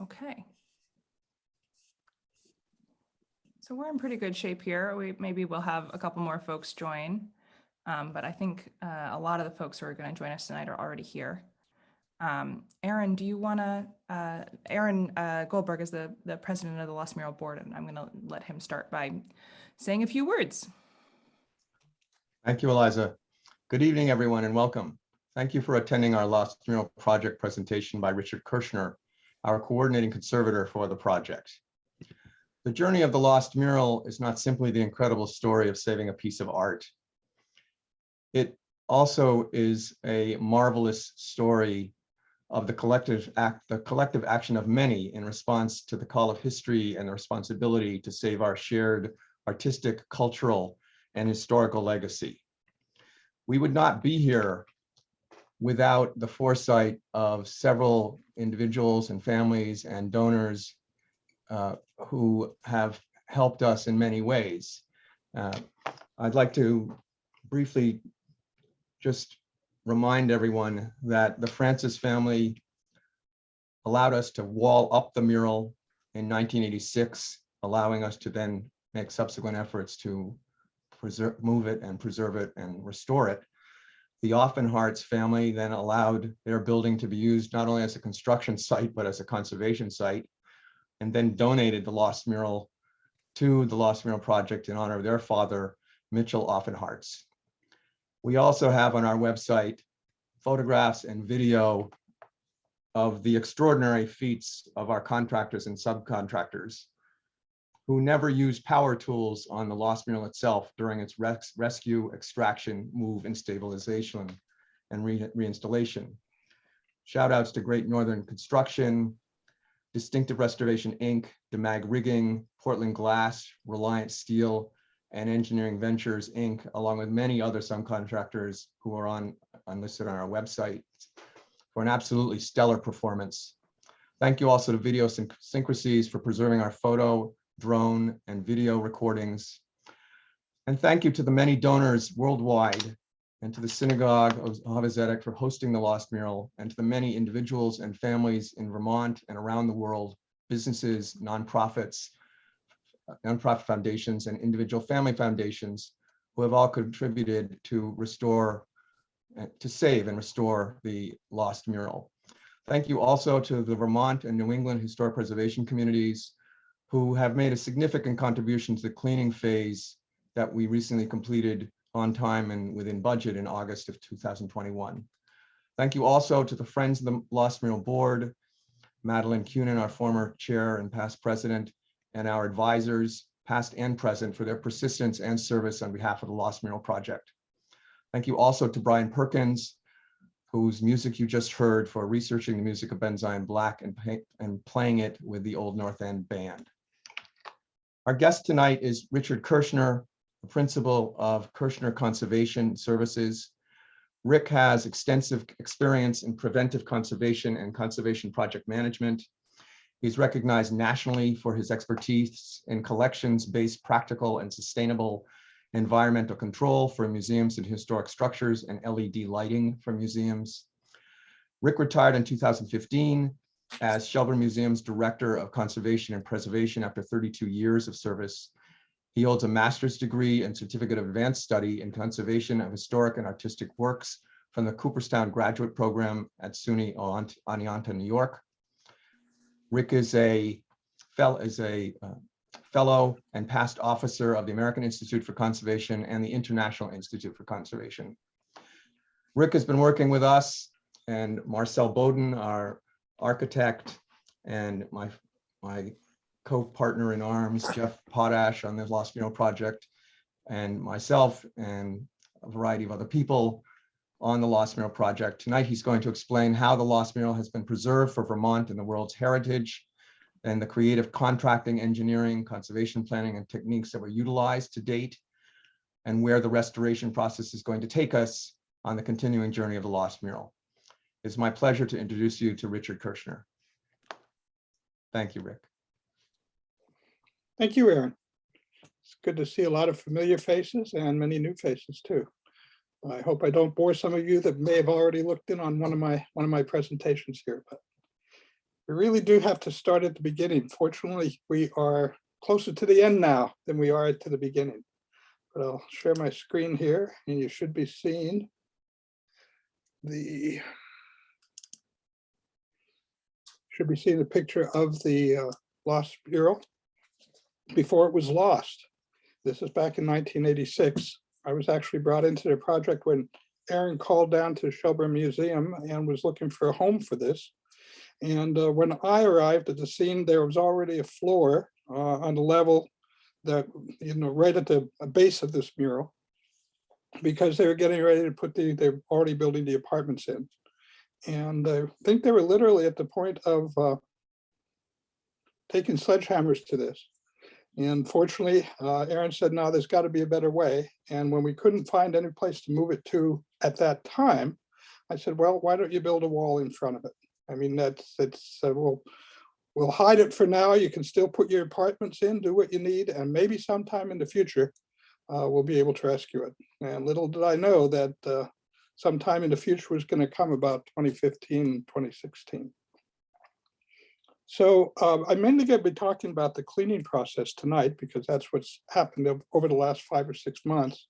Okay. So we're in pretty good shape here. Maybe we'll have a couple more folks join, but I think a lot of the folks who are going to join us tonight are already here. Aaron, do you want to, Aaron Goldberg is the president of the Lost Mural board, and I'm going to let him start by saying a few words. Thank you, Eliza. Good evening, everyone, and welcome. Thank you for attending our Lost Mural project presentation by Rick Kerschner, our coordinating conservator for the project. The journey of the Lost Mural is not simply the incredible story of saving a piece of art. It also is a marvelous story of the collective action of many in response to the call of history and the responsibility to save our shared artistic, cultural, and historical legacy. We would not be here without the foresight of several individuals and families and donors who have helped us in many ways. I'd like to briefly just remind everyone that the Francis family allowed us to wall up the mural in 1986, allowing us to then make subsequent efforts to move it and preserve it and restore it. The Offenharts family then allowed their building to be used not only as a construction site, but as a conservation site, and then donated the Lost Mural to the Lost Mural Project in honor of their father, Mitchell Offenharts. We also have on our website photographs and video of the extraordinary feats of our contractors and subcontractors who never used power tools on the Lost Mural itself during its rescue, extraction, move, and stabilization and reinstallation. Shout outs to Great Northern Construction, Distinctive Restoration Inc., DeMag Rigging, Portland Glass, Reliant Steel, and Engineering Ventures Inc., along with many other subcontractors who are listed on our website for an absolutely stellar performance. Thank you also to Video Syncrasies for preserving our photo, drone, and video recordings. And thank you to the many donors worldwide, and to the Synagogue of Havazedek for hosting the Lost Mural, and to the many individuals and families in Vermont and around the world, businesses, nonprofit foundations, and individual family foundations who have all contributed to save and restore the Lost Mural. Thank you also to the Vermont and New England historic preservation communities who have made a significant contribution to the cleaning phase that we recently completed on time and within budget in August of 2021. Thank you also to the Friends of the Lost Mural Board, Madeline Cunin, our former chair and past president, and our advisors, past and present, for their persistence and service on behalf of the Lost Mural Project. Thank you also to Brian Perkins, whose music you just heard, for researching the music of Benzion Black and playing it with the Old North End Band. Our guest tonight is Richard Kirschner, the principal of Kirchner Conservation Services. Rick has extensive experience in preventive conservation and conservation project management. He's recognized nationally for his expertise in collections-based practical and sustainable environmental control for museums and historic structures and LED lighting for museums. Rick retired in 2015 as Shelburne Museum's Director of Conservation and Preservation after 32 years of service. He holds a master's degree and certificate of advanced study in conservation of historic and artistic works from the Cooperstown Graduate Program at SUNY Oneonta, New York. Rick is a fellow and past officer of the American Institute for Conservation and the International Institute for Conservation. Rick has been working with us and Marcel Bowden, our architect, and my co-partner in arms, Jeff Potash, on the Lost Mural Project, and myself and a variety of other people on the Lost Mural Project. Tonight, he's going to explain how the Lost Mural has been preserved for Vermont and the world's heritage, and the creative contracting, engineering, conservation planning, and techniques that were utilized to date, and where the restoration process is going to take us on the continuing journey of the Lost Mural. It's my pleasure to introduce you to Richard Kirschner. Thank you, Rick. Thank you, Aaron. It's good to see a lot of familiar faces and many new faces too. I hope I don't bore some of you that may have already looked in on one of my presentations here, but we really do have to start at the beginning. Fortunately, we are closer to the end now than we are to the beginning. But I'll share my screen here, and you should be seeing the picture of the Lost Mural before it was lost. This is back in 1986. I was actually brought into the project when Aaron called down to Shelburne Museum and was looking for a home for this. And when I arrived at the scene, there was already a floor on the level that, right at the base of this mural, because they were getting ready to put they're already building the apartments in. And I think they were literally at the point of taking sledgehammers to this. And fortunately, Aaron said, no, there's got to be a better way. And when we couldn't find any place to move it to at that time, I said, well, why don't you build a wall in front of it? I mean, we'll hide it for now. You can still put your apartments in, do what you need, and maybe sometime in the future, we'll be able to rescue it. And little did I know that sometime in the future was going to come about 2015, 2016. So I'm mainly going to be talking about the cleaning process tonight, because that's what's happened over the last 5 or 6 months.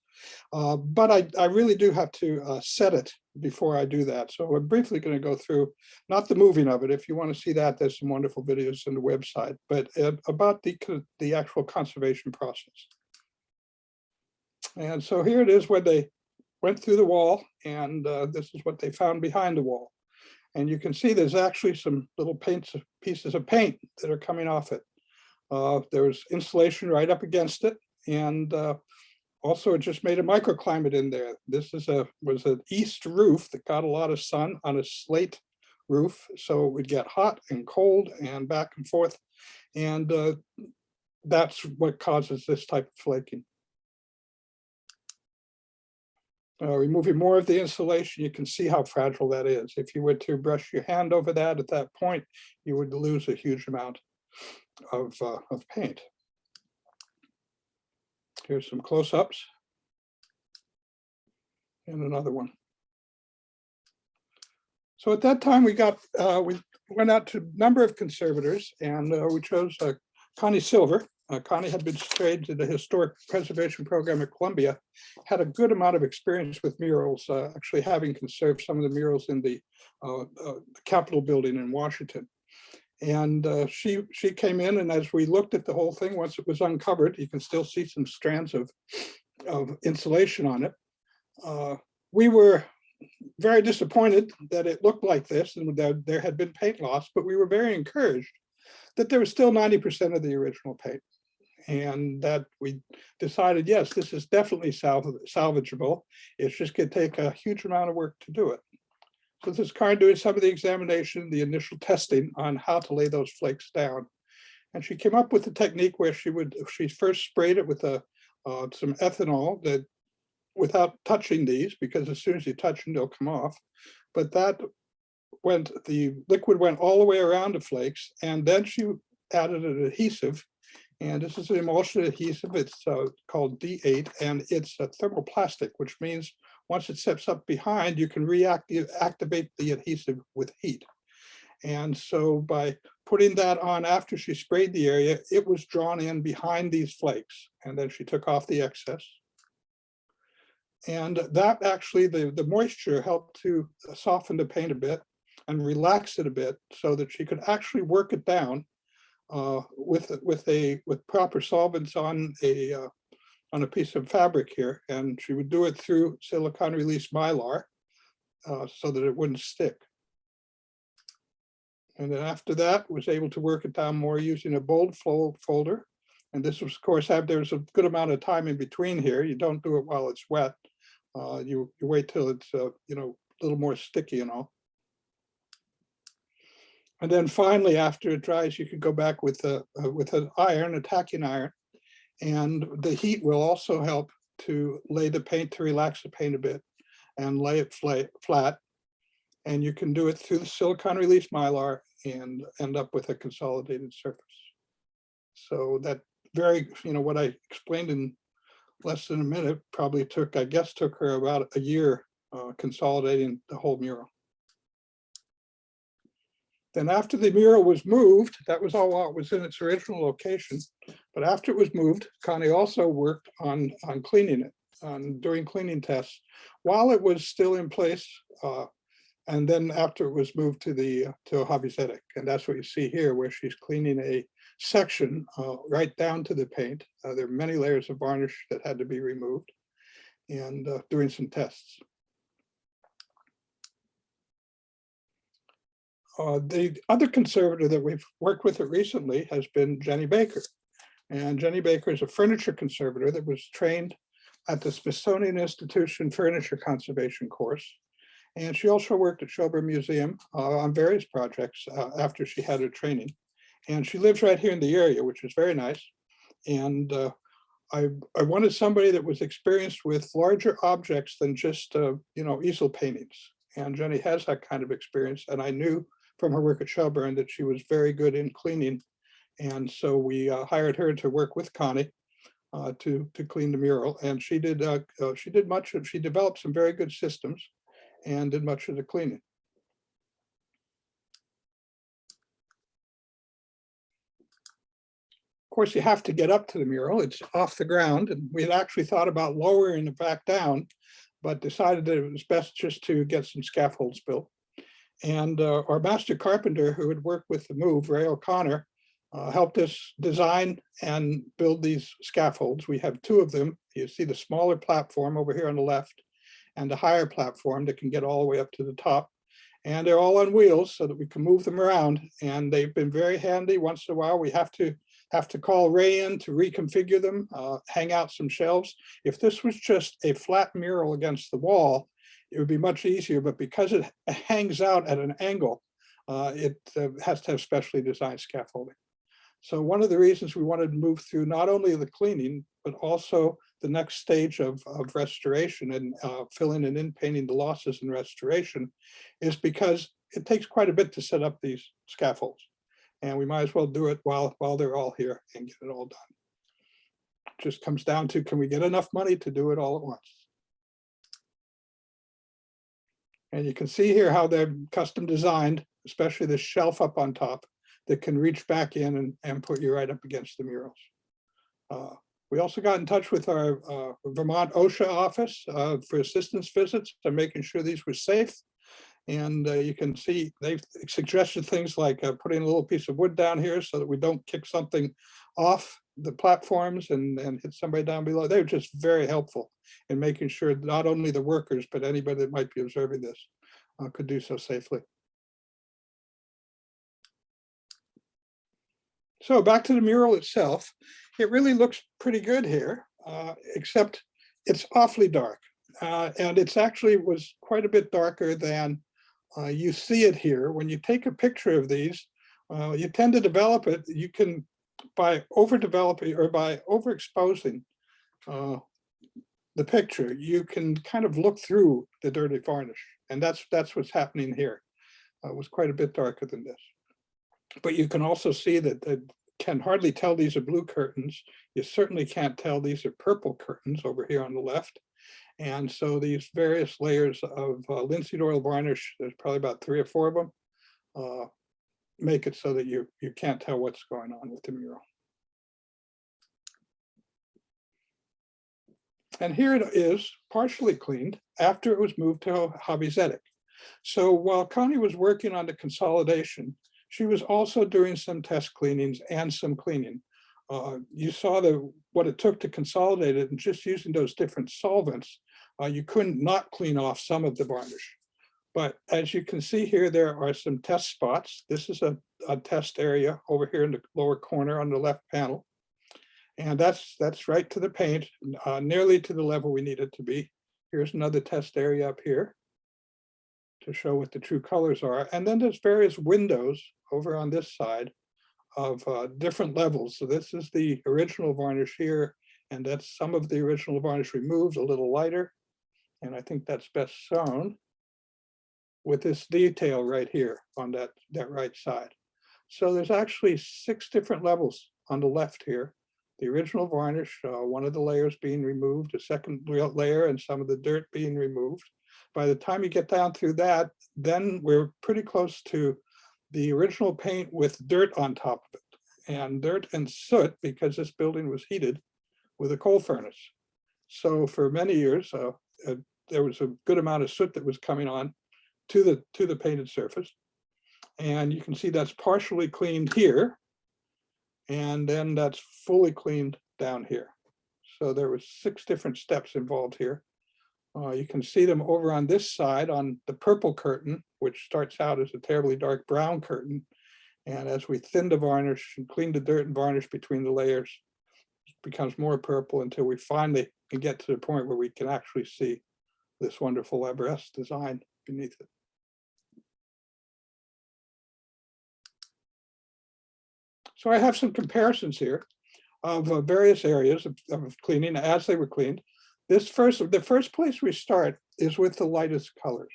But I really do have to set it before I do that. So we're briefly going to go through, not the moving of it. If you want to see that, there's some wonderful videos on the website, but about the actual conservation process. And so here it is when they went through the wall, and this is what they found behind the wall. And you can see there's actually some little pieces of paint that are coming off it. There's insulation right up against it, and also it just made a microclimate in there. This was an east roof that got a lot of sun on a slate roof, so it would get hot and cold and back and forth, and that's what causes this type of flaking. Removing more of the insulation, you can see how fragile that is. If you were to brush your hand over that at that point, you would lose a huge amount of paint. Here's some close-ups. And another one. So at that time, we went out to a number of conservators, and we chose Connie Silver. Connie had been trained to the Historic Preservation Program at Columbia, had a good amount of experience with murals, actually having conserved some of the murals in the Capitol building in Washington. And she came in, and as we looked at the whole thing, once it was uncovered, you can still see some strands of insulation on it. We were very disappointed that it looked like this and that there had been paint loss, but we were very encouraged that there was still 90% of the original paint. And that we decided, yes, this is definitely salvageable. It's just going to take a huge amount of work to do it. So this is kind of doing some of the examination, the initial testing on how to lay those flakes down. And she came up with a technique where she first sprayed it with some ethanol that without touching these, because as soon as you touch them, they'll come off. But the liquid went all the way around the flakes, and then she added an adhesive. And this is an emulsion adhesive. It's called D8, and it's a thermoplastic, which means once it steps up behind, you can activate the adhesive with heat. And so by putting that on after she sprayed the area, it was drawn in behind these flakes. and then she took off the excess. And that actually, the moisture helped to soften the paint a bit and relax it a bit so that she could actually work it down with proper solvents on a piece of fabric here. And she would do it through silicone release mylar so that it wouldn't stick. And then after that, was able to work it down more using a bold folder. And this was, of course, there's a good amount of time in between here. You don't do it while it's wet. You wait till it's a little more sticky and all. And then finally, after it dries, you could go back with an iron, a tacking iron, and the heat will also help to lay the paint, to relax the paint a bit and lay it flat. And you can do it through the silicone release mylar and end up with a consolidated surface. So that what I explained in less than a minute probably took her about a year consolidating the whole mural. Then after the mural was moved, that was all while it was in its original location. But after it was moved, Connie also worked on cleaning it, doing cleaning tests while it was still in place. And then after it was moved to a Hobbyzetic, and that's what you see here, where she's cleaning a section right down to the paint. There are many layers of varnish that had to be removed, and doing some tests. The other conservator that we've worked with it recently has been Jenny Baker. And Jenny Baker is a furniture conservator that was trained at the Smithsonian Institution Furniture Conservation course. And she also worked at Schober Museum on various projects after she had her training. And she lives right here in the area, which is very nice. And I wanted somebody that was experienced with larger objects than just easel paintings. And Jenny has that kind of experience. And I knew from her work at Shelburne that she was very good in cleaning. And so we hired her to work with Connie to clean the mural. And she developed some very good systems and did much of the cleaning. Of course, you have to get up to the mural. It's off the ground, and we had actually thought about lowering it back down, but decided that it was best just to get some scaffolds built. And our master carpenter who had worked with the move, Ray O'Connor, helped us design and build these scaffolds. We have two of them. You see the smaller platform over here on the left, and a higher platform that can get all the way up to the top. And they're all on wheels so that we can move them around. And they've been very handy. Once in a while, we have to call Ray in to reconfigure them, hang out some shelves. If this was just a flat mural against the wall, it would be much easier. But because it hangs out at an angle, it has to have specially designed scaffolding. So one of the reasons we wanted to move through not only the cleaning, but also the next stage of restoration and filling and in painting the losses in restoration is because it takes quite a bit to set up these scaffolds. And we might as well do it while they're all here and get it all done. It just comes down to, can we get enough money to do it all at once? And you can see here how they're custom designed, especially the shelf up on top that can reach back in and put you right up against the murals. We also got in touch with our Vermont OSHA office for assistance visits and making sure these were safe. And you can see they've suggested things like putting a little piece of wood down here so that we don't kick something off the platforms and hit somebody down below. They're just very helpful in making sure not only the workers, but anybody that might be observing this could do so safely. So back to the mural itself, it really looks pretty good here, except it's awfully dark. And it's actually was quite a bit darker than you see it here. When you take a picture of these, you tend to develop it. You can, by overdeveloping or by overexposing the picture, you can kind of look through the dirty varnish. And that's what's happening here. It was quite a bit darker than this. But you can also see that can hardly tell these are blue curtains. You certainly can't tell these are purple curtains over here on the left. And so these various layers of linseed oil varnish, there's probably about 3 or 4 of them, make it so that you can't tell what's going on with the mural. And here it is partially cleaned after it was moved to Hobbyzetic. So while Connie was working on the consolidation, she was also doing some test cleanings and some cleaning. You saw what it took to consolidate it, and just using those different solvents, you couldn't not clean off some of the varnish. But as you can see here, there are some test spots. This is a test area over here in the lower corner on the left panel. And that's right to the paint, nearly to the level we need it to be. Here's another test area up here to show what the true colors are. And then there's various windows over on this side of different levels. So this is the original varnish here, and that's some of the original varnish removed, a little lighter. And I think that's best shown with this detail right here on that right side. So there's actually 6 different levels on the left here. The original varnish, one of the layers being removed, a second layer, and some of the dirt being removed. By the time you get down through that, then we're pretty close to the original paint with dirt on top of it, and dirt and soot, because this building was heated with a coal furnace. So for many years, there was a good amount of soot that was coming on to the painted surface. And you can see that's partially cleaned here, and then that's fully cleaned down here. So there was 6 different steps involved here. You can see them over on this side on the purple curtain, which starts out as a terribly dark brown curtain. And as we thin the varnish and clean the dirt and varnish between the layers, it becomes more purple until we finally can get to the point where we can actually see this wonderful arboresc design beneath it. So I have some comparisons here of various areas of cleaning as they were cleaned. The first place we start is with the lightest colors.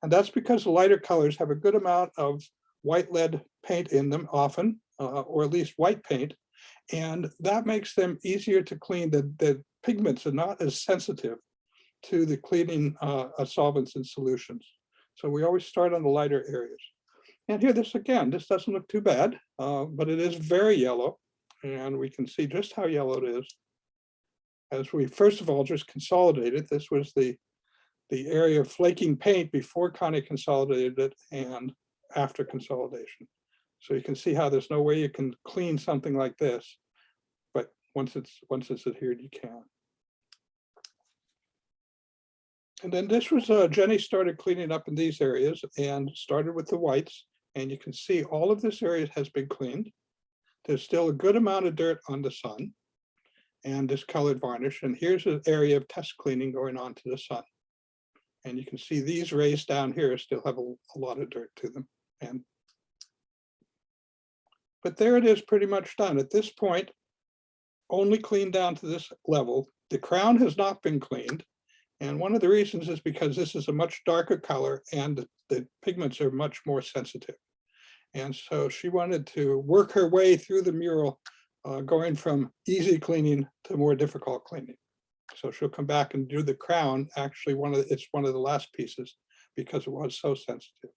And that's because the lighter colors have a good amount of white lead paint in them often, or at least white paint. And that makes them easier to clean. The pigments are not as sensitive to the cleaning solvents and solutions. So we always start on the lighter areas. And here, this doesn't look too bad, but it is very yellow. And we can see just how yellow it is. As we first of all just consolidated, this was the area of flaking paint before Connie consolidated it and after consolidation. So you can see how there's no way you can clean something like this, but once it's adhered, you can. And then this was Jenny started cleaning up in these areas and started with the whites, and you can see all of this area has been cleaned. There's still a good amount of dirt on the sun and this colored varnish. And here's an area of test cleaning going on to the sun. And you can see these rays down here still have a lot of dirt to them. But there it is, pretty much done. At this point, only cleaned down to this level. The crown has not been cleaned. And one of the reasons is because this is a much darker color and the pigments are much more sensitive. And so she wanted to work her way through the mural, going from easy cleaning to more difficult cleaning. So she'll come back and do the crown. Actually, it's one of the last pieces because it was so sensitive.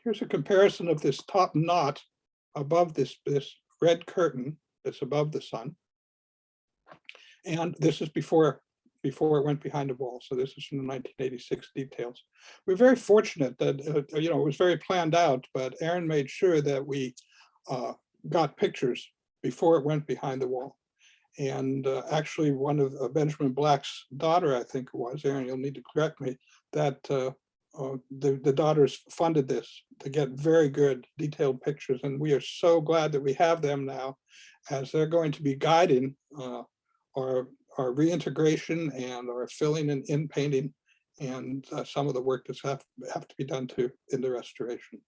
Here's a comparison of this top knot above this red curtain that's above the sun. And this is before it went behind the wall. So this is from the 1986 details. We're very fortunate that, it was very planned out, but Aaron made sure that we got pictures before it went behind the wall. And actually one of Benjamin Black's daughter, I think it was, Aaron, you'll need to correct me, that the daughters funded this to get very good detailed pictures. And we are so glad that we have them now, as they're going to be guiding our reintegration and our filling and in painting and some of the work that's have to be done in the restoration.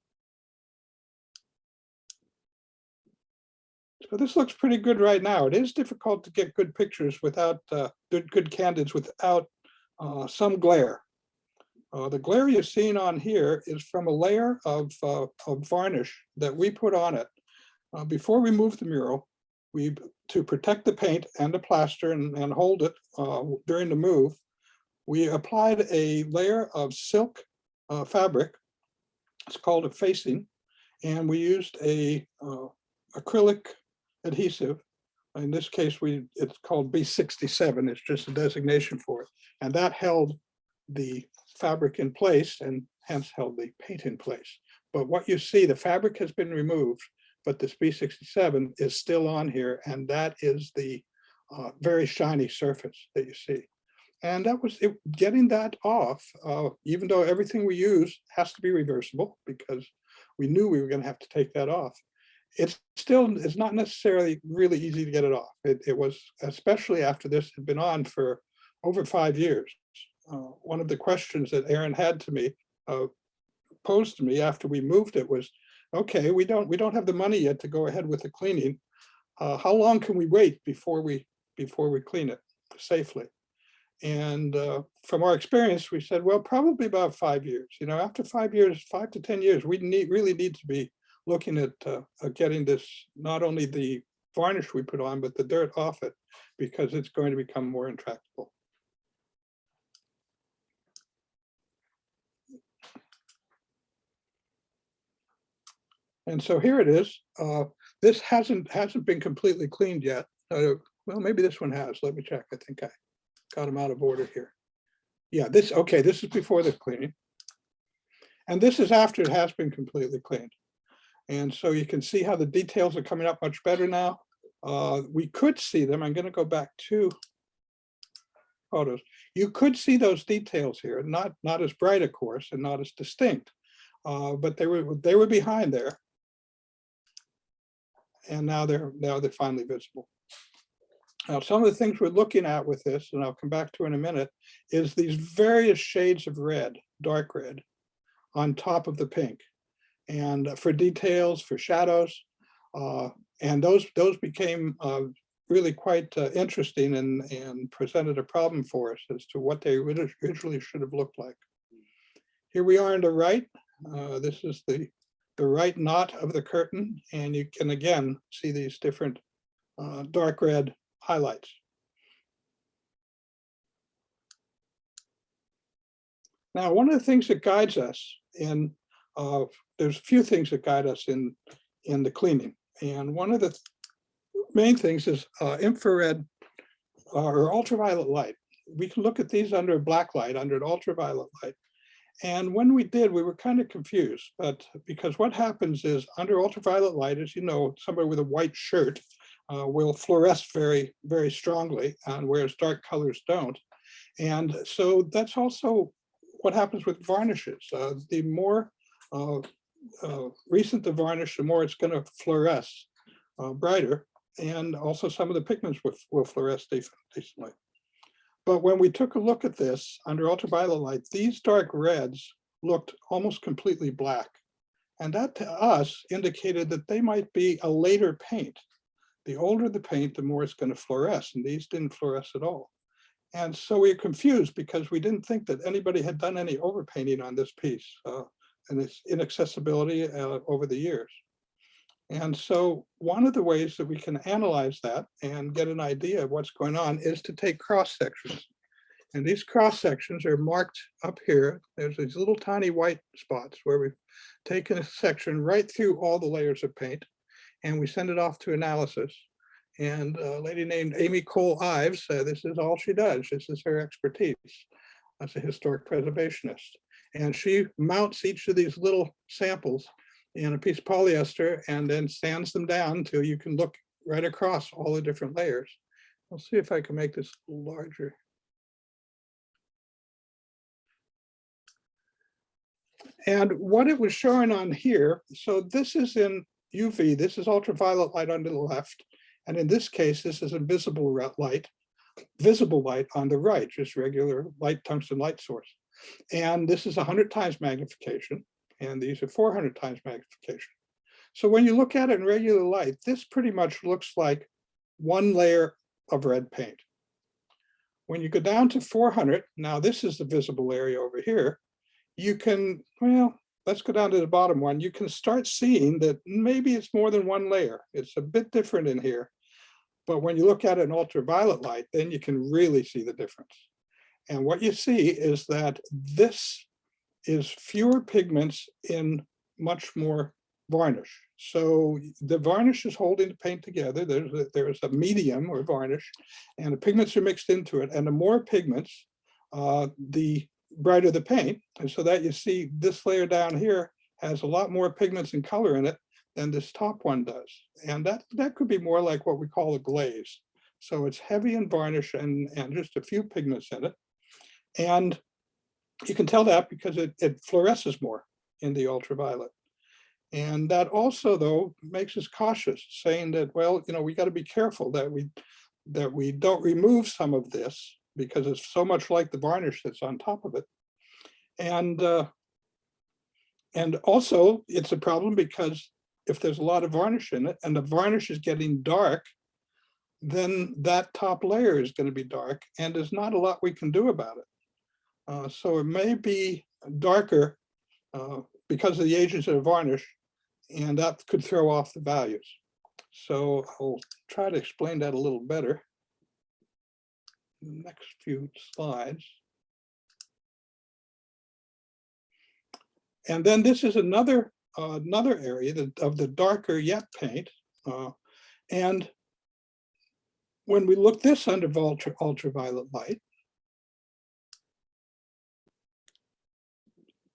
So this looks pretty good right now. It is difficult to get good pictures without good candids without some glare. The glare you're seeing on here is from a layer of varnish that we put on it before we moved the mural. To protect the paint and the plaster and hold it during the move, we applied a layer of silk fabric. It's called a facing, and we used a acrylic adhesive In this case, it's called B67. It's just a designation for it. And that held the fabric in place and hence held the paint in place. But what you see, the fabric has been removed, but this B67 is still on here. And that is the very shiny surface that you see. And that was it, getting that off, even though everything we use has to be reversible because we knew we were going to have to take that off. It's not necessarily really easy to get it off. It was, especially after this had been on for over 5 years. One of the questions that Aaron had to me, posed to me after we moved it was, okay, we don't have the money yet to go ahead with the cleaning. How long can we wait before we clean it safely? And from our experience, we said, well, probably about 5 years. You know, after 5 years, 5 to 10 years, we really need to be looking at getting this, not only the varnish we put on, but the dirt off it, because it's going to become more intractable. And so here it is. This hasn't been completely cleaned yet. Well, maybe this one has. Let me check. I think I got them out of order here. Yeah, this is before the cleaning. And this is after it has been completely cleaned. And so you can see how the details are coming up much better now. We could see them. I'm going to go back to photos. You could see those details here, not as bright, of course, and not as distinct, but they were behind there. And now they're finally visible. Now, some of the things we're looking at with this, and I'll come back to in a minute, is these various shades of red, dark red, on top of the pink. And for details, for shadows, and those became really quite interesting and presented a problem for us as to what they originally should have looked like. Here we are on the right. This is the right knot of the curtain, and you can again see these different dark red highlights. Now, one of the things that guides us in, there's a few things that guide us in the cleaning. And one of the main things is infrared or ultraviolet light. We can look at these under a black light, under an ultraviolet light. And when we did, we were kind of confused, but because what happens is under ultraviolet light, as you know, somebody with a white shirt will fluoresce very, very strongly, whereas dark colors don't. And so that's also what happens with varnishes. The more recent the varnish, the more it's going to fluoresce brighter, and also some of the pigments will fluoresce decently. But when we took a look at this under ultraviolet light, these dark reds looked almost completely black. And that to us indicated that they might be a later paint. The older the paint, the more it's going to fluoresce, and these didn't fluoresce at all. And so we were confused because we didn't think that anybody had done any overpainting on this piece and its inaccessibility over the years. And so one of the ways that we can analyze that and get an idea of what's going on is to take cross sections. And these cross sections are marked up here. There's these little tiny white spots where we've taken a section right through all the layers of paint, and we send it off to analysis. And a lady named Amy Cole Ives, this is all she does. This is her expertise as a historic preservationist. And she mounts each of these little samples in a piece of polyester and then sands them down until you can look right across all the different layers. I'll see if I can make this a little larger. And what it was showing on here, so this is in UV, this is ultraviolet light on the left. And in this case, this is invisible light, visible light on the right, just regular light tungsten light source. And this is 100 times magnification, and these are 400 times magnification. So when you look at it in regular light, this pretty much looks like one layer of red paint. When you go down to 400, now this is the visible area over here, you can, well, let's go down to the bottom one. You can start seeing that maybe it's more than one layer. It's a bit different in here. But when you look at it in ultraviolet light, then you can really see the difference. And what you see is that this is fewer pigments in much more varnish. So the varnish is holding the paint together. There's a medium or varnish, and the pigments are mixed into it. And the more pigments, the brighter the paint. And so that you see this layer down here has a lot more pigments and color in it than this top one does. And that could be more like what we call a glaze. So it's heavy in varnish and just a few pigments in it. And you can tell that because it fluoresces more in the ultraviolet. And that also, though, makes us cautious, saying that, well, we got to be careful that we don't remove some of this because it's so much like the varnish that's on top of it. And also it's a problem because if there's a lot of varnish in it and the varnish is getting dark, then that top layer is going to be dark and there's not a lot we can do about it. So it may be darker because of the agents of the varnish, and that could throw off the values. So I'll try to explain that a little better in the next few slides. And then this is another area of the darker yet paint. And when we look this under ultraviolet light,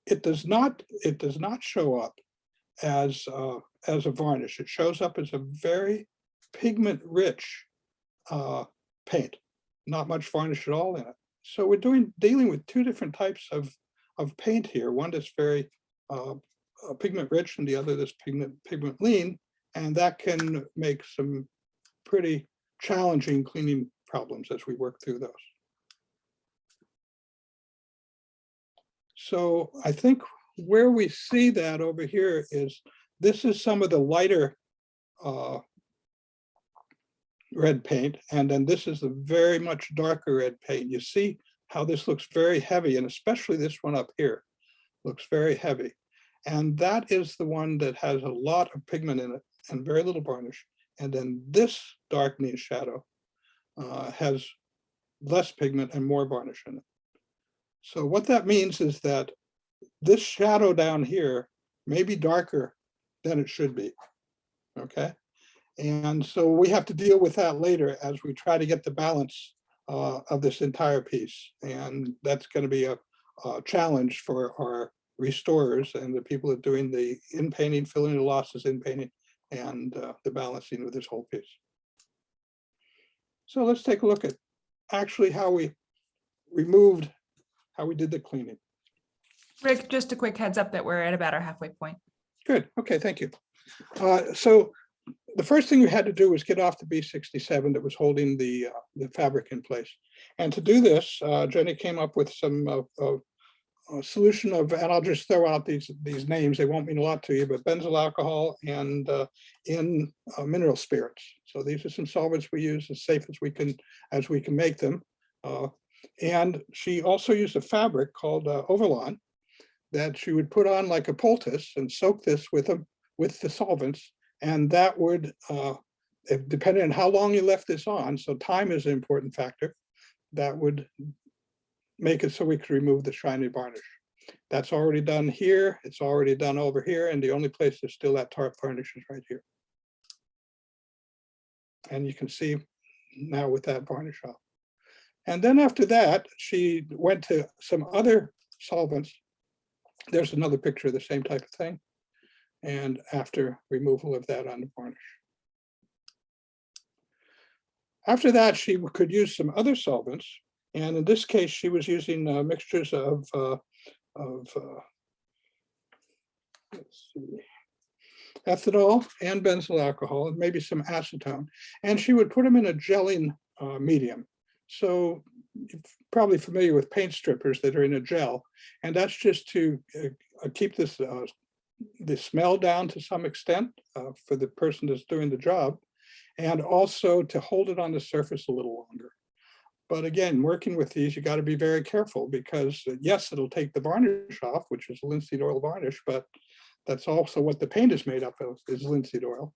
it does not show up as a varnish. It shows up as a very pigment-rich paint, not much varnish at all in it. So we're dealing with two different types of paint here. One that's very pigment-rich, and the other that's pigment-lean, and that can make some pretty challenging cleaning problems as we work through those. So I think where we see that over here is, this is some of the lighter red paint, and then this is the very much darker red paint. You see how this looks very heavy, and especially this one up here looks very heavy. And that is the one that has a lot of pigment in it and very little varnish. And then this darkening shadow has less pigment and more varnish in it. So what that means is that this shadow down here may be darker than it should be, okay? And so we have to deal with that later as we try to get the balance of this entire piece. And that's going to be a challenge for our restorers and the people that are doing the in-painting, filling the losses in painting, and the balancing of this whole piece. So let's take a look at actually how we did the cleaning. Rick, just a quick heads up that we're at about our halfway point. Good. Okay, thank you. So the first thing we had to do was get off the B67 that was holding the fabric in place. And to do this, Jenny came up with some solution of, and I'll just throw out these names, they won't mean a lot to you, but benzyl alcohol and mineral spirits. So these are some solvents we use as safe as we can make them. And she also used a fabric called Overlon that she would put on like a poultice and soak this with the solvents, and that would, depending on how long you left this on, so time is an important factor, that would make it so we could remove the shiny varnish. That's already done here, it's already done over here, and the only place there's still that tart varnish is right here. And you can see now with that varnish off. And then after that, she went to some other solvents. There's another picture of the same type of thing. And after removal of that on the varnish. After that, she could use some other solvents. And in this case, she was using mixtures of let's see, ethanol and benzyl alcohol, and maybe some acetone. And she would put them in a gelling medium. So you're probably familiar with paint strippers that are in a gel. And that's just to keep this the smell down to some extent for the person that's doing the job, and also to hold it on the surface a little longer. But again, working with these, you got to be very careful because yes, it'll take the varnish off, which is linseed oil varnish, but that's also what the paint is made up of, is linseed oil.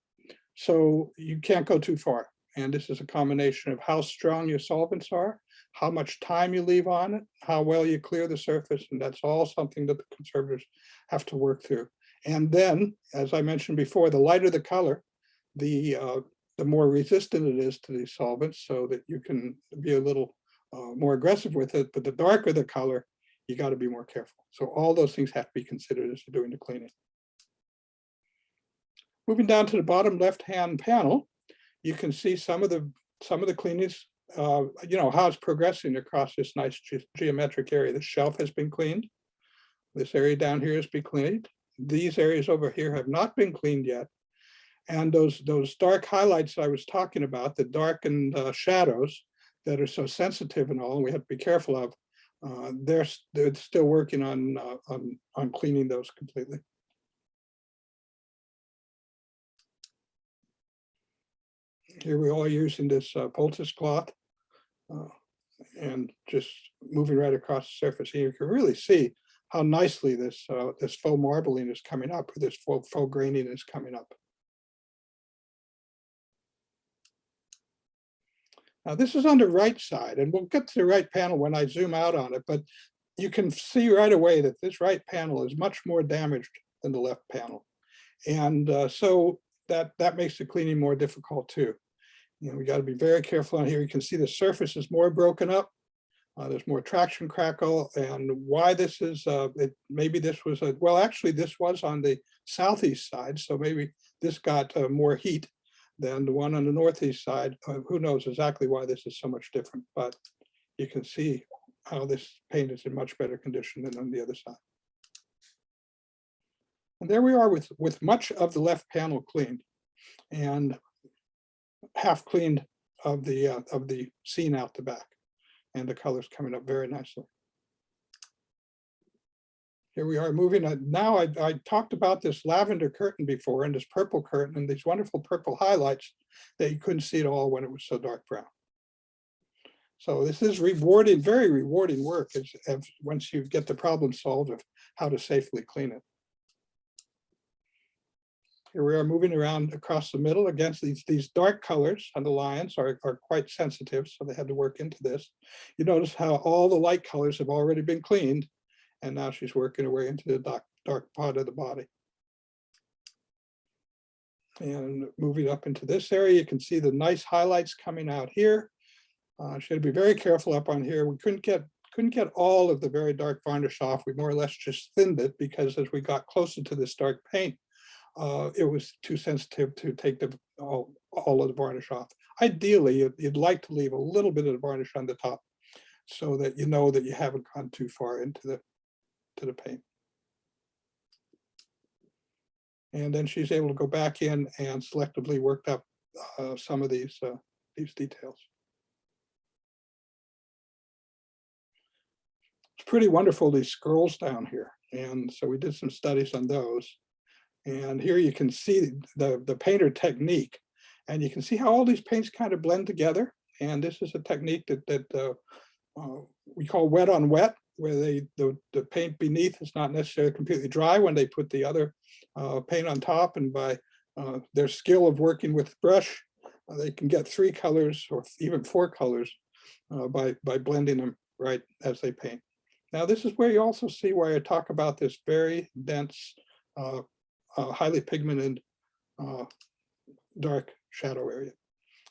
So you can't go too far. And this is a combination of how strong your solvents are, how much time you leave on it, how well you clear the surface, and that's all something that the conservators have to work through. And then, as I mentioned before, the lighter the color, the more resistant it is to these solvents, so that you can be a little more aggressive with it. But the darker the color, you got to be more careful. So all those things have to be considered as you're doing the cleaning. Moving down to the bottom left-hand panel, you can see some of the cleanings, how it's progressing across this nice geometric area. The shelf has been cleaned. This area down here has been cleaned. These areas over here have not been cleaned yet. And those dark highlights I was talking about, the darkened shadows that are so sensitive and all, and we have to be careful of, they're still working on cleaning those completely. Here we are using this poultice cloth and just moving right across the surface. Here you can really see how nicely this faux marbling is coming up, or this faux graining is coming up. Now this is on the right side, and we'll get to the right panel when I zoom out on it, but you can see right away that this right panel is much more damaged than the left panel. And so that makes the cleaning more difficult too. We got to be very careful on here. You can see the surface is more broken up. There's more traction crackle, and why this is, maybe this was, actually this was on the southeast side, so maybe this got more heat than the one on the northeast side. Who knows exactly why this is so much different, but you can see how this paint is in much better condition than on the other side. And there we are with much of the left panel cleaned, and half cleaned of the scene out the back. And the colors coming up very nicely. Here we are moving. Now I talked about this lavender curtain before, and this purple curtain, and these wonderful purple highlights that you couldn't see at all when it was so dark brown. So this is rewarding, very rewarding work as once you get the problem solved of how to safely clean it. Here we are moving around across the middle. Against these dark colors on the lions are quite sensitive, so they had to work into this. You notice how all the light colors have already been cleaned, and now she's working her way into the dark part of the body. And moving up into this area, you can see the nice highlights coming out here. She had to be very careful up on here. We couldn't get all of the very dark varnish off. We more or less just thinned it, because as we got closer to this dark paint, it was too sensitive to take all of the varnish off. Ideally, you'd like to leave a little bit of the varnish on the top, so that you know that you haven't gone too far into the paint. And then she's able to go back in and selectively work up some of these details. It's pretty wonderful, these scrolls down here, and so we did some studies on those. And here you can see the painter technique, and you can see how all these paints kind of blend together. And this is a technique that we call wet on wet, where the paint beneath is not necessarily completely dry when they put the other paint on top. And by their skill of working with brush, they can get 3 colors or even 4 colors by blending them right as they paint. Now, this is where you also see why I talk about this very dense, highly pigmented dark shadow area.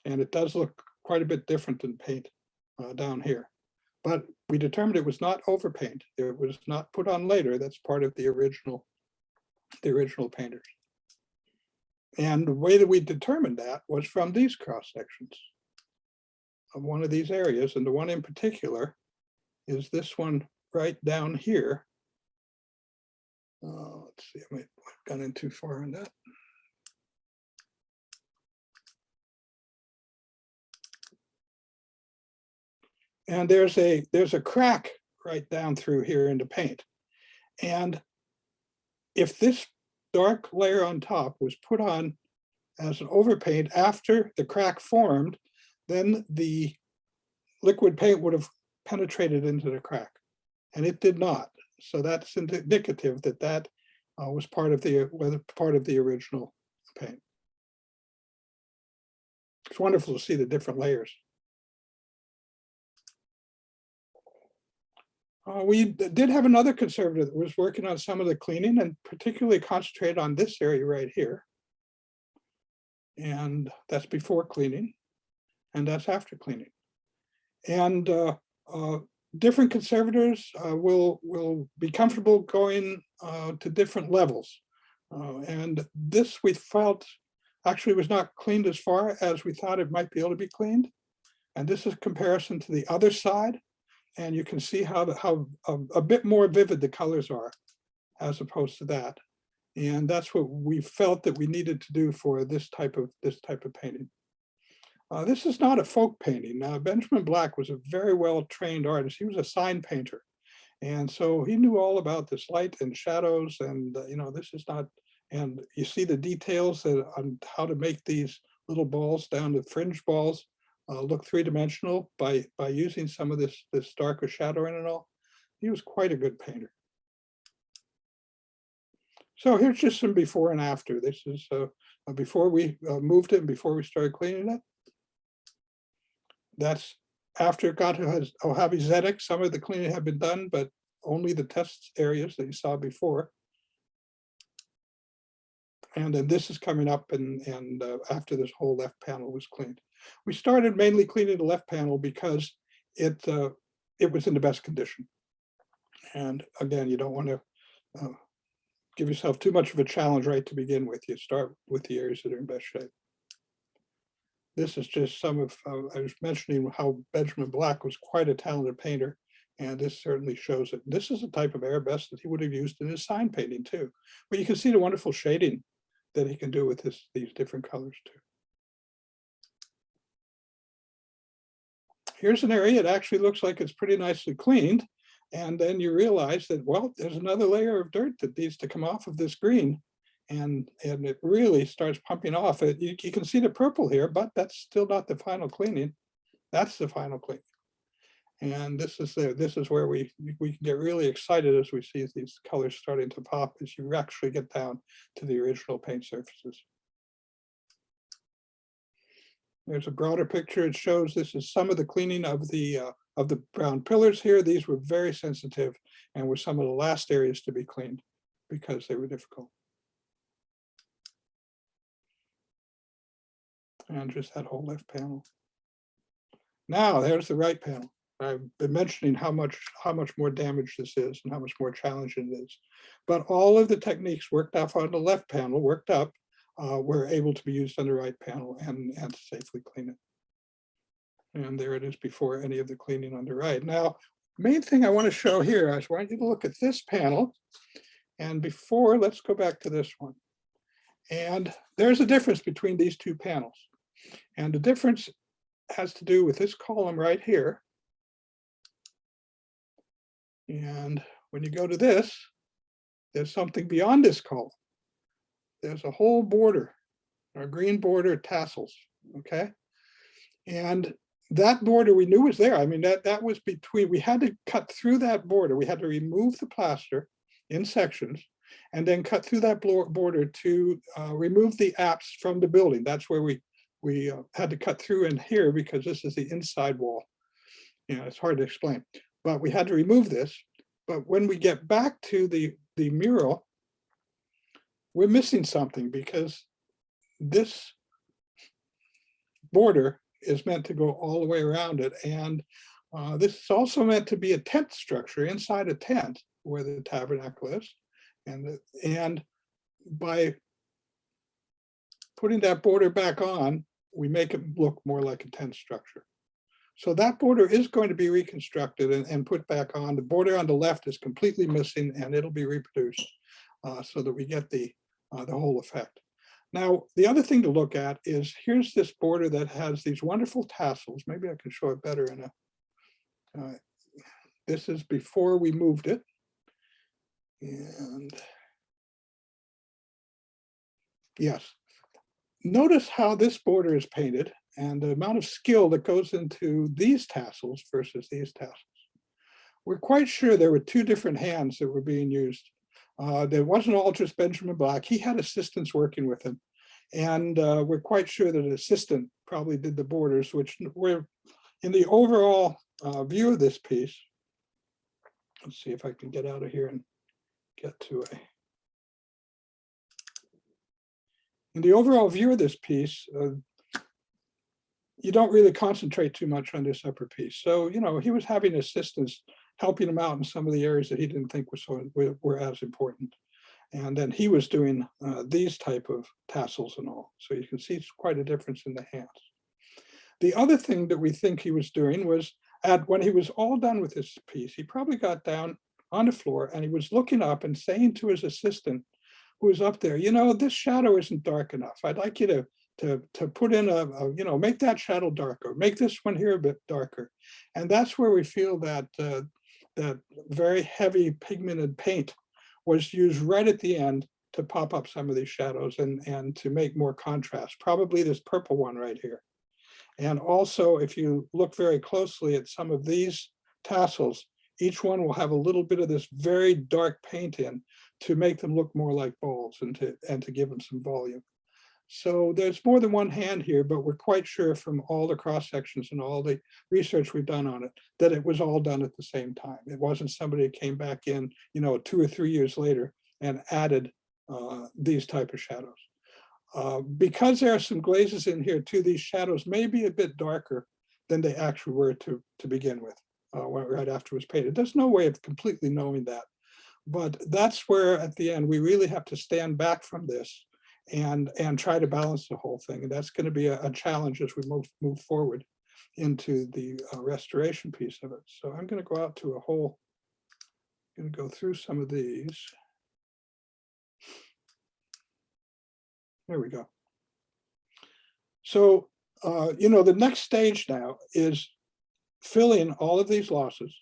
And it does look quite a bit different than paint down here. But we determined it was not overpaint. It was not put on later. That's part of the original painters. And the way that we determined that was from these cross sections of one of these areas. And the one in particular is this one right down here. Let's see, I might have gone in too far on that. And there's a crack right down through here in the paint. And if this dark layer on top was put on as an overpaint after the crack formed, then the liquid paint would have penetrated into the crack, and it did not. So that's indicative that that was part of the original paint. It's wonderful to see the different layers. We did have another conservator that was working on some of the cleaning and particularly concentrated on this area right here. And that's before cleaning, and that's after cleaning. And different conservators will be comfortable going to different levels. And this we felt actually was not cleaned as far as we thought it might be able to be cleaned. And this is a comparison to the other side. And you can see how a bit more vivid the colors are as opposed to that. And that's what we felt that we needed to do for this type of painting. This is not a folk painting. Benjamin Black was a very well-trained artist. He was a sign painter. And so he knew all about this light and shadows, and this is not, and you see the details on how to make these little balls down to fringe balls look three-dimensional by using some of this darker shadowing and all. He was quite a good painter. So here's just some before and after. This is before we moved it and before we started cleaning it. That's after it got to Mojave Zedek. Some of the cleaning had been done, but only the test areas that you saw before. And then this is coming up and after this whole left panel was cleaned. We started mainly cleaning the left panel because it was in the best condition. And again, you don't want to give yourself too much of a challenge right to begin with. You start with the areas that are in best shape. This is just some of, I was mentioning how Benjamin Black was quite a talented painter, and this certainly shows it. This is a type of arabesque that he would have used in his sign painting too. But you can see the wonderful shading that he can do with these different colors too. Here's an area, it actually looks like it's pretty nicely cleaned. And then you realize that, well, there's another layer of dirt that needs to come off of this green. And it really starts pumping off. You can see the purple here, but that's still not the final cleaning. That's the final cleaning. And this is where we can get really excited as we see these colors starting to pop as you actually get down to the original paint surfaces. There's a broader picture. It shows this is some of the cleaning of the brown pillars here. These were very sensitive and were some of the last areas to be cleaned because they were difficult. And just that whole left panel. Now there's the right panel. I've been mentioning how much more damage this is and how much more challenging it is. But all of the techniques worked off on the left panel, worked up, were able to be used on the right panel and safely clean it. And there it is before any of the cleaning on the right. Now, main thing I want to show here, I want you to look at this panel. And before, let's go back to this one. And there's a difference between these two panels. And the difference has to do with this column right here. And when you go to this, there's something beyond this column. There's a whole border, a green border tassels, okay? And that border we knew was there. I mean, that was between, we had to cut through that border. We had to remove the plaster in sections and then cut through that border to remove the apps from the building. That's where we had to cut through in here because this is the inside wall. You know, it's hard to explain, but we had to remove this. But when we get back to the mural, we're missing something because this border is meant to go all the way around it. And this is also meant to be a tent structure inside a tent where the tabernacle is. And by putting that border back on, we make it look more like a tent structure. So that border is going to be reconstructed and put back on. The border on the left is completely missing and it'll be reproduced so that we get the whole effect. Now, the other thing to look at is here's this border that has these wonderful tassels. Maybe I can show it better in a, this is before we moved it. And yes, notice how this border is painted and the amount of skill that goes into these tassels versus these tassels. We're quite sure there were two different hands that were being used. There wasn't all just Benjamin Black. He had assistants working with him. And we're quite sure that an assistant probably did the borders, which were in the overall view of this piece. let's see if I can get out of here and get to a. In the overall view of this piece, you don't really concentrate too much on this upper piece. So, you know, he was having assistants helping him out in some of the areas that he didn't think were as important. And then he was doing these type of tassels and all. So you can see it's quite a difference in the hands. The other thing that we think he was doing was when he was all done with this piece, he probably got down on the floor and he was looking up and saying to his assistant who was up there, you know, this shadow isn't dark enough. I'd like you to put in you know, make that shadow darker, make this one here a bit darker. And that's where we feel that that very heavy pigmented paint was used right at the end to pop up some of these shadows and to make more contrast, probably this purple one right here. And also, if you look very closely at some of these tassels, each one will have a little bit of this very dark paint in to make them look more like balls and to give them some volume. So there's more than one hand here, but we're quite sure from all the cross sections and all the research we've done on it, that it was all done at the same time. It wasn't somebody who came back in, you know, 2 or 3 years later and added these type of shadows. Because there are some glazes in here too, these shadows may be a bit darker than they actually were to begin with, right after it was painted. There's no way of completely knowing that. But that's where at the end, we really have to stand back from this and try to balance the whole thing. And that's going to be a challenge as we move forward into the restoration piece of it. So I'm going to go out to a whole, going to go through some of these. There we go. So, you know, the next stage now is filling all of these losses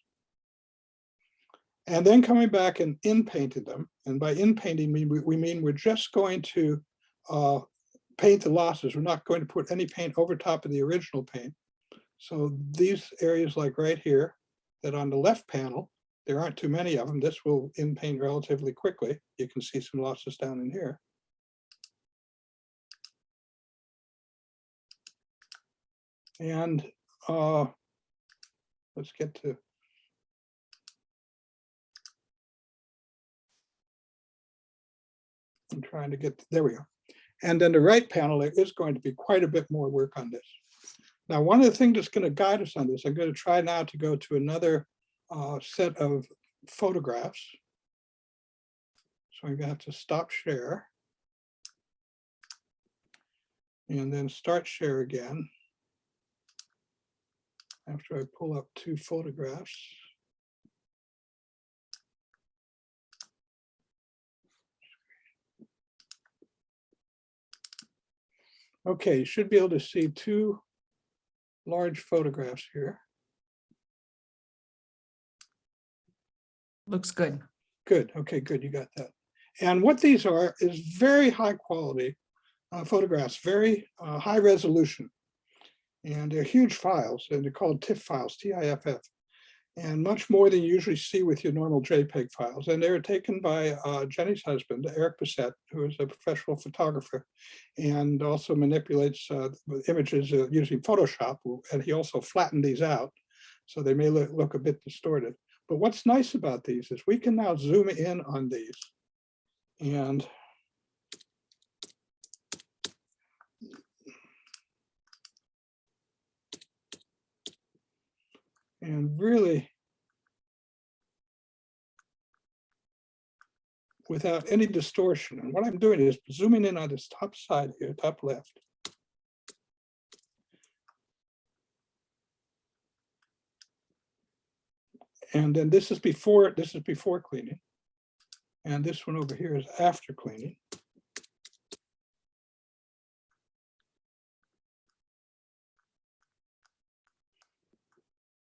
and then coming back and in-painting them. And by in-painting, we mean we're just going to paint the losses. We're not going to put any paint over top of the original paint. So these areas like right here, that on the left panel, there aren't too many of them. This will in-paint relatively quickly. You can see some losses down in here. And let's get to, I'm trying to get, there we go. And then the right panel, there is going to be quite a bit more work on this. Now, one of the things that's going to guide us on this, I'm going to try now to go to another set of photographs. So I'm going to have to stop share. And then start share again. After I pull up 2 photographs. Okay, you should be able to see 2 large photographs here. Looks good. Good, okay, good, you got that. And what these are is very high quality photographs, very high resolution. And they're huge files, and they're called TIFF files, T-I-F-F, and much more than you usually see with your normal JPEG files. And they were taken by Jenny's husband, Eric Bissett, who is a professional photographer and also manipulates images using Photoshop. And he also flattened these out, so they may look a bit distorted. But what's nice about these is we can now zoom in on these and really, without any distortion. And what I'm doing is zooming in on this top side here, top left. And then this is before cleaning. And this one over here is after cleaning.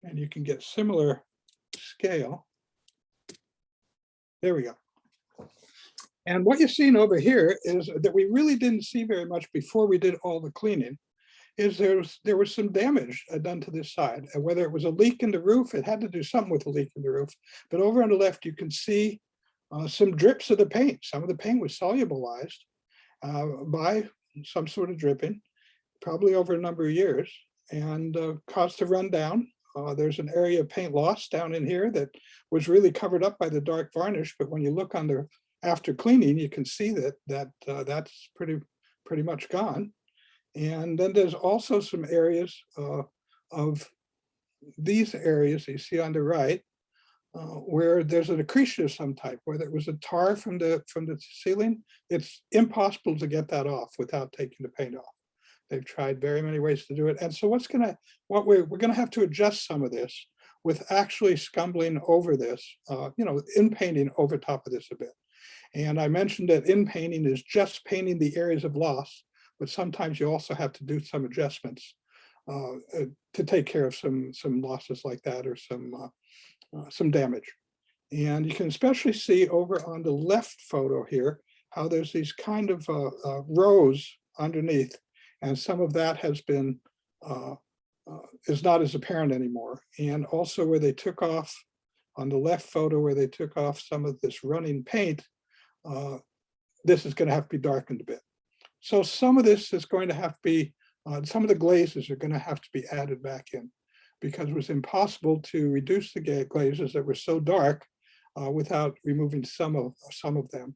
And you can get similar scale. There we go. And what you're seeing over here is that we really didn't see very much before we did all the cleaning, is there was some damage done to this side. And whether it was a leak in the roof, it had to do something with the leak in the roof. But over on the left, you can see some drips of the paint. Some of the paint was solubilized by some sort of dripping, probably over a number of years, and caused to run down There's an area of paint loss down in here that was really covered up by the dark varnish, but when you look on the after cleaning, you can see that that's pretty much gone. And then there's also some areas of these areas you see on the right, where there's an accretion of some type, whether it was a tar from the ceiling. It's impossible to get that off without taking the paint off. They've tried very many ways to do it. And so we're gonna have to adjust some of this with actually scumbling over this, in painting over top of this a bit. And I mentioned that in painting is just painting the areas of loss, but sometimes you also have to do some adjustments to take care of some losses like that, or some damage. And you can especially see over on the left photo here, how there's these kind of rows underneath, and some of that has been, is not as apparent anymore. And also where they took off, on the left photo where they took off some of this running paint, this is going to have to be darkened a bit. So some of this is going to have to be, some of the glazes are going to have to be added back in, because it was impossible to reduce the glazes that were so dark without removing some of them.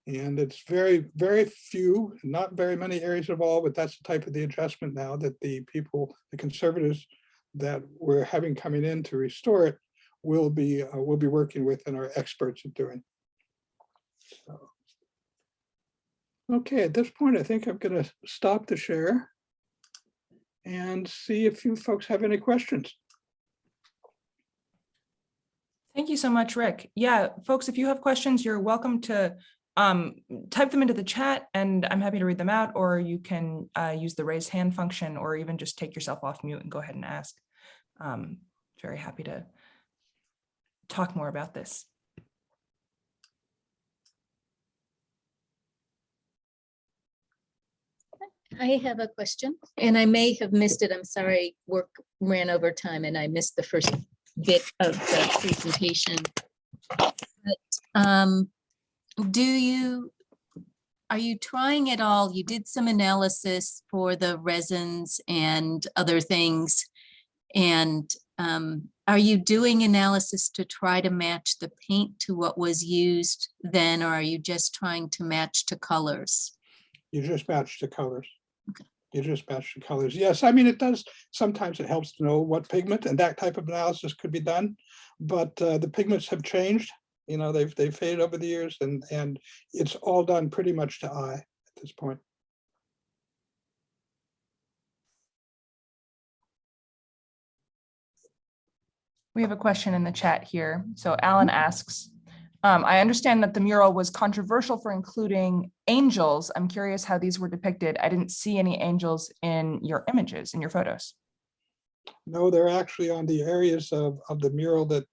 And it's very, very few, not very many areas of all, but that's the type of the adjustment now that the people, the conservators that we're having coming in to restore it will be working with and are experts at doing. So, okay, at this point, I think I'm going to stop the share and see if you folks have any questions. Thank you so much, Rick. Yeah, folks, if you have questions, you're welcome to type them into the chat and I'm happy to read them out, or you can use the raise hand function, or even just take yourself off mute and go ahead and ask. Very happy to talk more about this. I have a question, and I may have missed it. I'm sorry, work ran over time and I missed the first bit of the presentation. But are you trying at all? You did some analysis for the resins and other things. And are you doing analysis to try to match the paint to what was used then, or are you just trying to match to colors? You just match the colors. Okay. You just match the colors. Yes, I mean, it does. Sometimes it helps to know what pigment, and that type of analysis could be done. But the pigments have changed. They've faded over the years, and it's all done pretty much to eye at this point. We have a question in the chat here. So Alan asks, I understand that the mural was controversial for including angels. I'm curious how these were depicted. I didn't see any angels in your images, in your photos. No, they're actually on the areas of the mural that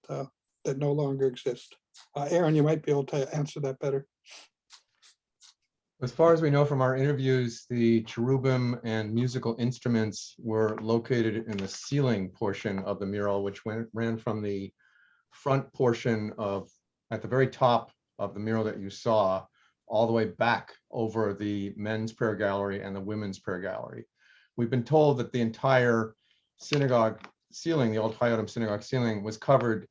no longer exist. Aaron, you might be able to answer that better. As far as we know from our interviews, the cherubim and musical instruments were located in the ceiling portion of the mural, which ran from the front portion at the very top of the mural that you saw, all the way back over the men's prayer gallery and the women's prayer gallery. We've been told that the entire synagogue ceiling, the old Chayotim synagogue ceiling, was covered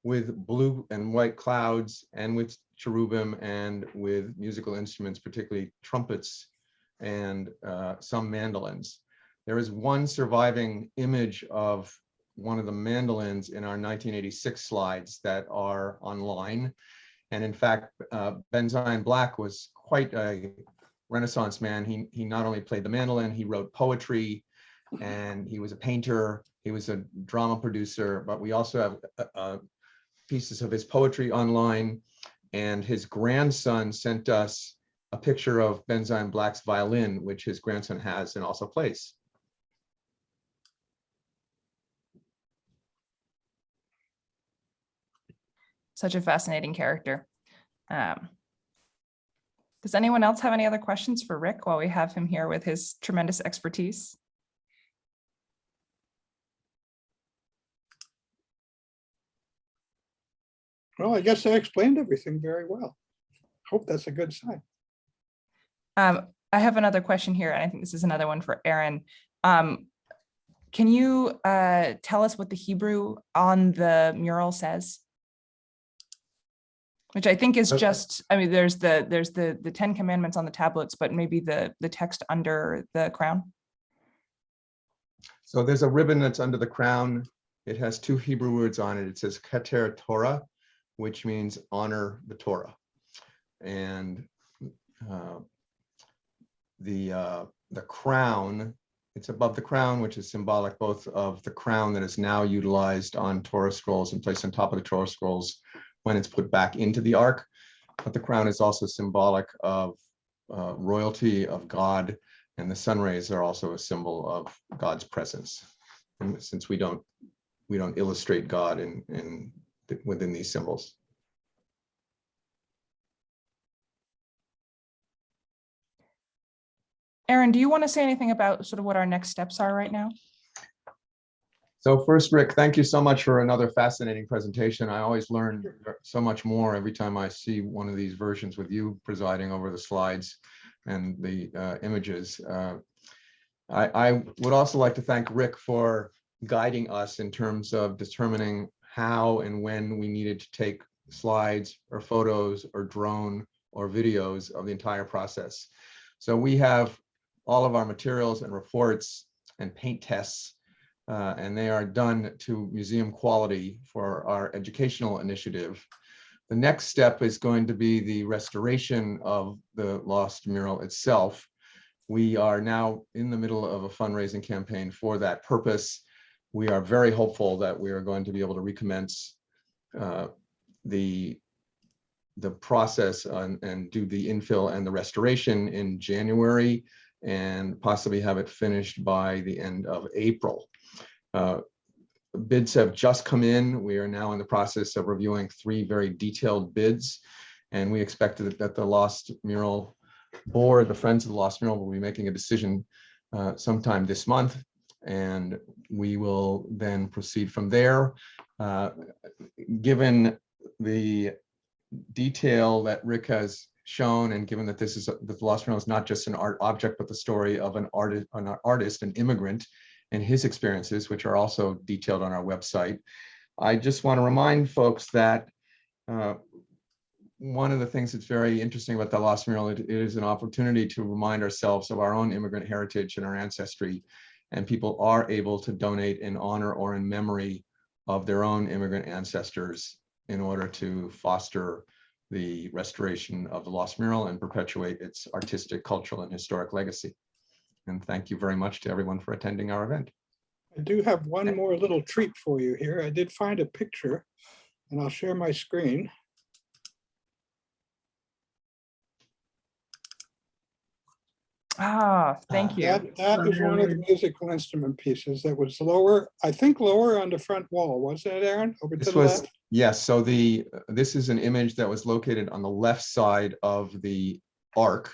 with blue and white clouds and with cherubim and with musical instruments, particularly trumpets and some mandolins. There is one surviving image of one of the mandolins in our 1986 slides that are online. And in fact, Benzion Black was quite a Renaissance man. He not only played the mandolin, he wrote poetry, and he was a painter, he was a drama producer, but we also have pieces of his poetry online. And his grandson sent us a picture of Benzion Black's violin, which his grandson has and also plays. Such a fascinating character. Does anyone else have any other questions for Rick while we have him here with his tremendous expertise? Well, I guess I explained everything very well. Hope that's a good sign. I have another question here, and I think this is another one for Aaron. can you tell us what the Hebrew on the mural says? Which I think is Okay. just, I mean, there's the 10 commandments on the tablets, but maybe the text under the crown. So there's a ribbon that's under the crown. It has two Hebrew words on it. It says Keter Torah, which means honor the Torah. And the crown, it's above the crown, which is symbolic both of the crown that is now utilized on Torah scrolls and placed on top of the Torah scrolls when it's put back into the ark. But the crown is also symbolic of royalty of God, and the sun rays are also a symbol of God's presence. And since we don't illustrate God within these symbols. Aaron, do you want to say anything about sort of what our next steps are right now? So first, Rick, thank you so much for another fascinating presentation. I always learn so much more every time I see one of these versions with you presiding over the slides and the images. I would also like to thank Rick for guiding us in terms of determining how and when we needed to take slides or photos or drone or videos of the entire process. So we have all of our materials and reports and paint tests, and they are done to museum quality for our educational initiative. The next step is going to be the restoration of the Lost Mural itself. We are now in the middle of a fundraising campaign for that purpose. We are very hopeful that we are going to be able to recommence the process and do the infill and the restoration in January, and possibly have it finished by the end of April. Bids have just come in. We are now in the process of reviewing 3 very detailed bids, and we expect that the Lost Mural board, the Friends of the Lost Mural, will be making a decision sometime this month, and we will then proceed from there. Given the detail that Rick has shown, and given that this is the Lost Mural is not just an art object, but the story of an artist, an immigrant, and his experiences, which are also detailed on our website, I just want to remind folks that one of the things that's very interesting about the Lost Mural, it is an opportunity to remind ourselves of our own immigrant heritage and our ancestry, and people are able to donate in honor or in memory of their own immigrant ancestors in order to foster the restoration of the Lost Mural and perpetuate its artistic, cultural, and historic legacy. And thank you very much to everyone for attending our event. I do have one more little treat for you here. I did find a picture, and I'll share my screen. Ah, thank you. That is one of the musical instrument pieces that was lower, I think lower on the front wall. Was that, Aaron? Over to This the was, left? yes, so this is an image that was located on the left side of the ark.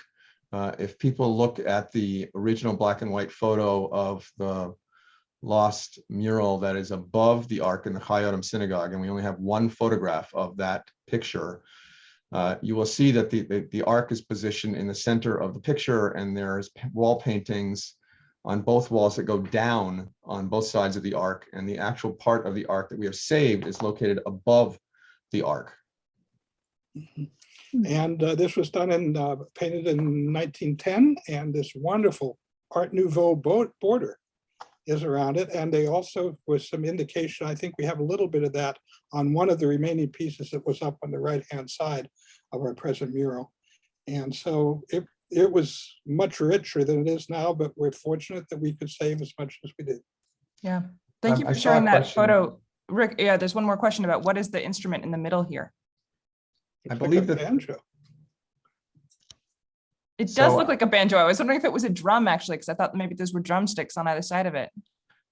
If people look at the original black and white photo of the Lost Mural that is above the ark in the Chayyim Synagogue, and we only have one photograph of that picture, you will see that the ark is positioned in the center of the picture, and there's wall paintings on both walls that go down on both sides of the ark, and the actual part of the ark that we have saved is located above the ark. And this was done in, painted in 1910, and this wonderful Art Nouveau border is around it. And they also was some indication, I think we have a little bit of that on one of the remaining pieces that was up on the right-hand side of our present mural. And so it was much richer than it is now, but we're fortunate that we could save as much as we did. Yeah. Thank you I for saw a sharing that question. photo. Rick, yeah, there's one more question about what is the instrument in the middle here? I Looks believe like a that- banjo. It does So, look like a banjo. I was wondering if it was a drum actually, because I thought maybe those were drumsticks on either side of it.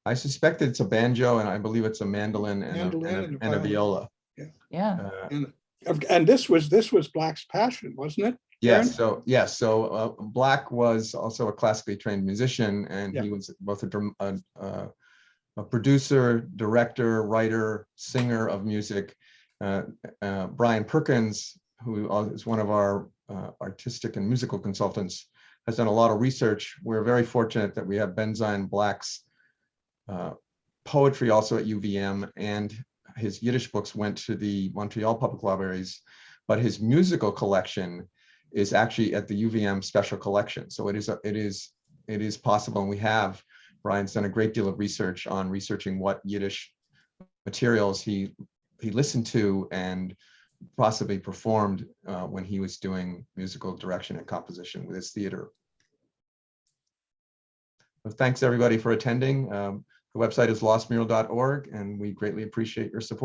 I suspect it's a banjo, and I believe it's a mandolin and, Mandolin and a violin. viola. Yeah. And this was Black's passion, wasn't it? Yes, so Black was also a classically trained musician, and Yeah. he was both a producer, director, writer, singer of music. Brian Perkins, who is one of our artistic and musical consultants, has done a lot of research. We're very fortunate that we have Benzion Black's poetry also at UVM, and his Yiddish books went to the Montreal Public Libraries, but his musical collection is actually at the UVM Special Collection. So it is possible, and we have. Brian's done a great deal of research on researching what Yiddish materials he listened to and possibly performed when he was doing musical direction and composition with his theater. Well, thanks everybody for attending. The website is lostmural.org, and we greatly appreciate your support.